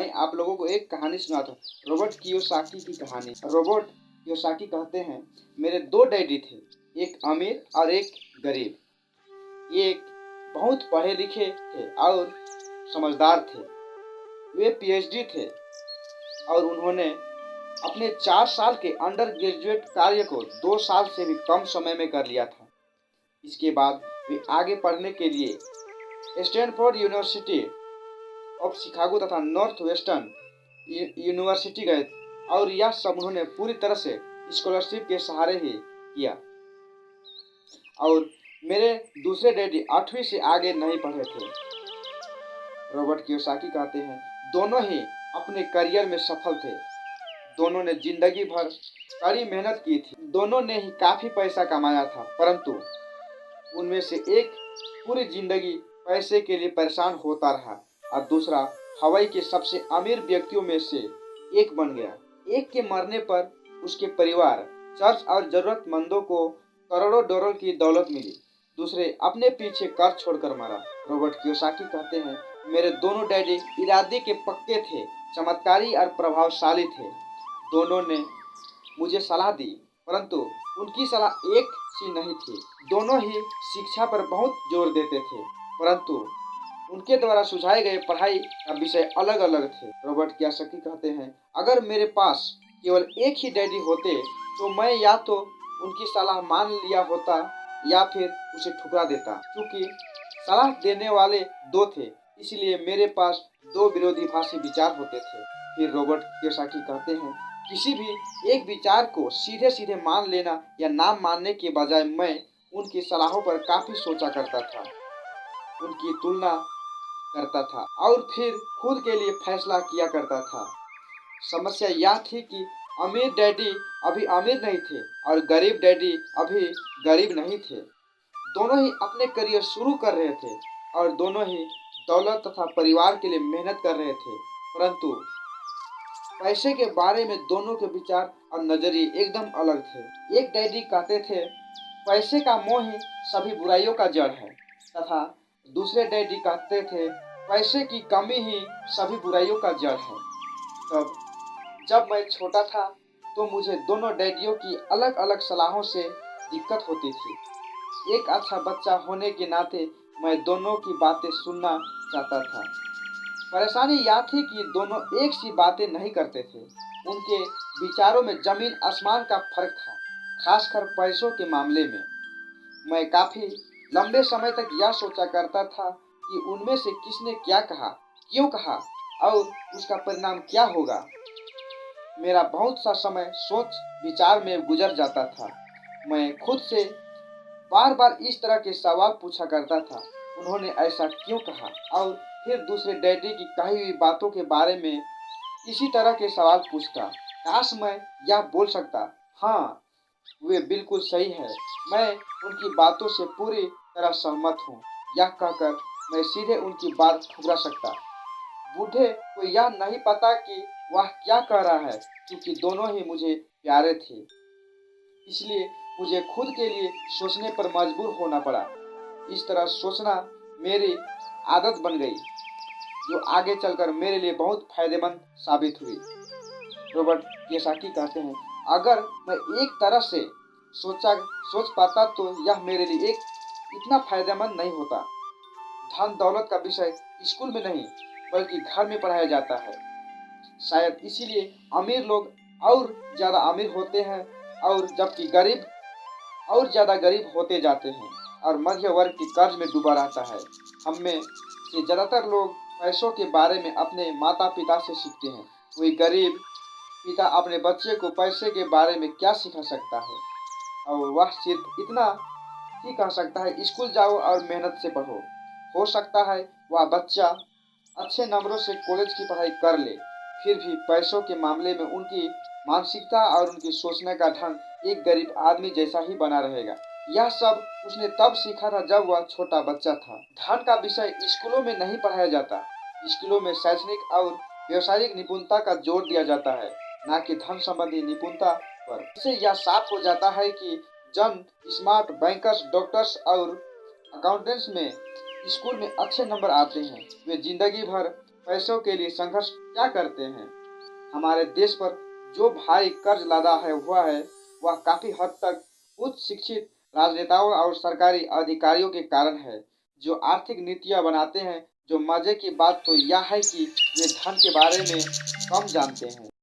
मैं आप लोगों को एक कहानी सुनाता हूँ, रॉबर्ट कियोसाकी की कहानी। रॉबर्ट कियोसाकी कहते हैं, मेरे दो डैडी थे, एक अमीर और एक गरीब। एक बहुत पढ़े लिखे थे और समझदार थे। वे पीएचडी थे और उन्होंने अपने 4 साल के अंडर ग्रेजुएट कार्य को 2 साल से भी कम समय में कर लिया था। इसके बाद वे आगे पढ़ने के लिए स्टैनफोर्ड यूनिवर्सिटी ऑफ शिकागो तथा नॉर्थ वेस्टर्न यूनिवर्सिटी गए और यह सब उन्होंने पूरी तरह से स्कॉलरशिप के सहारे ही किया। और मेरे दूसरे डैडी 8वीं से आगे नहीं पढ़े थे। रॉबर्ट कियोसाकी कहते हैं, दोनों ही अपने करियर में सफल थे। दोनों ने जिंदगी भर कड़ी मेहनत की थी। दोनों ने ही काफी पैसा कमाया था, परंतु उनमें से एक पूरी जिंदगी पैसे के लिए परेशान होता रहा और दूसरा हवाई के सबसे अमीर व्यक्तियों में से एक बन गया। एक के मरने पर उसके परिवार, चर्च और जरूरतमंदों को करोड़ों डॉलर की दौलत मिली। दूसरे अपने पीछे कर्ज छोड़कर मरा। रॉबर्ट कियोसाकी कहते हैं, मेरे दोनों डैडी इरादे के पक्के थे, चमत्कारी और प्रभावशाली थे। दोनों ने मुझे सलाह दी, परंतु उनकी सलाह एक सी नहीं थी। दोनों ही शिक्षा पर बहुत जोर देते थे, परंतु उनके द्वारा सुझाए गए पढ़ाई का विषय अलग अलग थे। रॉबर्ट कियोसाकी कहते हैं, अगर मेरे पास केवल एक ही डैडी होते तो मैं या तो उनकी सलाह मान लिया होता या फिर उसे ठुकरा देता। क्योंकि सलाह देने वाले दो थे, इसलिए मेरे पास दो विरोधाभासी विचार होते थे। फिर रॉबर्ट कियोसाकी कहते हैं, किसी भी एक विचार को सीधे सीधे मान लेना या ना मानने के बजाय मैं उनकी सलाहों पर काफी सोचा करता था, उनकी तुलना करता था और फिर खुद के लिए फैसला किया करता था। समस्या यह थी कि अमीर डैडी अभी अमीर नहीं थे और गरीब डैडी अभी गरीब नहीं थे। दोनों ही अपने करियर शुरू कर रहे थे और दोनों ही दौलत तथा परिवार के लिए मेहनत कर रहे थे, परंतु पैसे के बारे में दोनों के विचार और नजरिए एकदम अलग थे। एक डैडी कहते थे, पैसे का मोह ही सभी बुराइयों का जड़ है, तथा दूसरे डैडी कहते थे, पैसे की कमी ही सभी बुराइयों का जड़ है। तब जब मैं छोटा था तो मुझे दोनों डैडियों की अलग अलग सलाहों से दिक्कत होती थी। एक अच्छा बच्चा होने के नाते मैं दोनों की बातें सुनना चाहता था। परेशानी यह थी कि दोनों एक सी बातें नहीं करते थे। उनके विचारों में जमीन आसमान का फर्क था, खासकर पैसों के मामले में। मैं काफी लंबे समय तक यह सोचा करता था कि उनमें से किसने क्या कहा, क्यों कहा और उसका परिणाम क्या होगा। मेरा बहुत सा समय सोच विचार में गुजर जाता था। मैं खुद से बार बार इस तरह के सवाल पूछा करता था, उन्होंने ऐसा क्यों कहा, और फिर दूसरे डैडी की कही हुई बातों के बारे में इसी तरह के सवाल पूछता। काश मैं यह बोल सकता, हाँ वे बिल्कुल सही है, मैं उनकी बातों से पूरी तरह सहमत हूँ। यह कहकर मैं सीधे उनकी बात ठुकरा सकता। बूढ़े को यह नहीं पता कि वह क्या कह रहा है, क्योंकि दोनों ही मुझे प्यारे थे। इसलिए मुझे खुद के लिए सोचने पर मजबूर होना पड़ा। इस तरह सोचना मेरी आदत बन गई, जो आगे चलकर मेरे लिए बहुत फायदेमंद साबित हुई। रॉबर्ट कियोसाकी कहते हैं, अगर मैं एक तरह से सोच पाता तो यह मेरे लिए एक इतना फायदेमंद नहीं होता। धन दौलत का विषय स्कूल में नहीं बल्कि घर में पढ़ाया जाता है। शायद इसीलिए अमीर लोग और ज्यादा अमीर होते हैं और जबकि गरीब और ज्यादा गरीब होते जाते हैं और मध्य वर्ग की कर्ज में डूबा रहता है। हम में से ज्यादातर लोग पैसों के बारे में अपने माता पिता से सीखते हैं। कोई गरीब पिता अपने बच्चे को पैसे के बारे में क्या सिखा सकता है, और वह सिर्फ इतना ही कह सकता है, स्कूल जाओ और मेहनत से पढ़ो। हो सकता है वह बच्चा अच्छे नंबरों से कॉलेज की पढ़ाई कर ले, फिर भी पैसों के मामले में उनकी मानसिकता और उनकी सोचने का ढंग एक गरीब आदमी जैसा ही बना रहेगा। यह सब उसने तब सीखा था जब वह छोटा बच्चा था। धन का विषय स्कूलों में नहीं पढ़ाया जाता। स्कूलों में शैक्षणिक और व्यवसायिक निपुणता का जोर दिया जाता है, न कि धन संबंधी निपुणता पर। इससे यह साफ हो जाता है कि जन स्मार्ट बैंकर्स, डॉक्टर्स और अकाउंटेंट्स में स्कूल में अच्छे नंबर आते हैं, वे जिंदगी भर पैसों के लिए संघर्ष क्या करते हैं। हमारे देश पर जो भारी कर्ज लादा है हुआ है वह काफी हद तक उच्च शिक्षित राजनेताओं और सरकारी अधिकारियों के कारण है, जो आर्थिक नीतियां बनाते हैं। जो मजे की बात तो यह है कि वे धन के बारे में कम जानते हैं।